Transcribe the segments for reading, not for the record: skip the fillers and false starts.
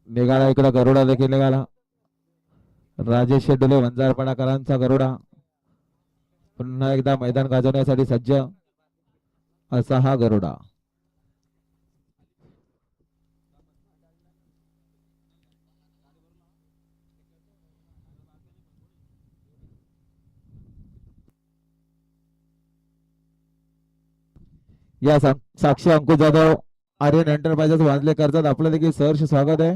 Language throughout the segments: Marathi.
निघाला इकडे गरुडा देखील निघाला. राजेश शेडोले वंजारपणाकरांचा गरुडा पुन्हा एकदा मैदान गाजवण्यासाठी सज्ज असा हा गरुडा. या साक्षी अंकुश जाधव आर्यन एंटरप्राइजेस वाजले करतात आपलं देखील सहर्ष स्वागत आहे.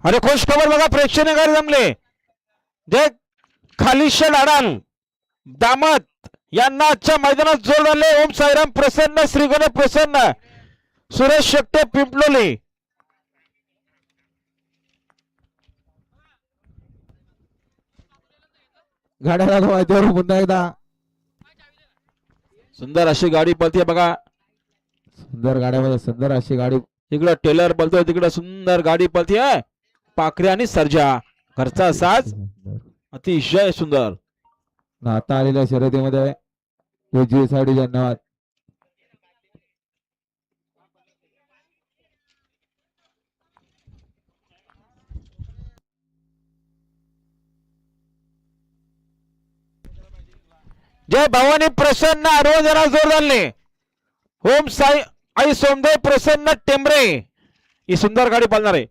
आणि खुश खबर बघा प्रेक्षणीय गाडी जमले जे खालिशा लाडाल दामत यांना आजच्या मैदानात जोर झाले. ओम साईराम प्रसन्न श्रीगणे प्रसन्न सुरेश शेट्टे पिंपलोली. गाड्या माहितीवर पुन्हा एकदा सुंदर अशी गाडी पळते बघा. सुंदर गाड्यामध्ये सुंदर अशी गाडी. इकडं टेलर पळतोय तिकडं सुंदर गाडी पळते. पाखरे आणि सर्जा घरचा साज अतिशय सुंदर. आता आलेल्या शर्यतीमध्ये उजवीसाठी धन्यवाद. जय भवानी प्रसन्न आडवं जरा जोर झाले. ओम साई आई सोमदेव प्रसन्न टेंबरे ही सुंदर गाडी पाळणार आहे.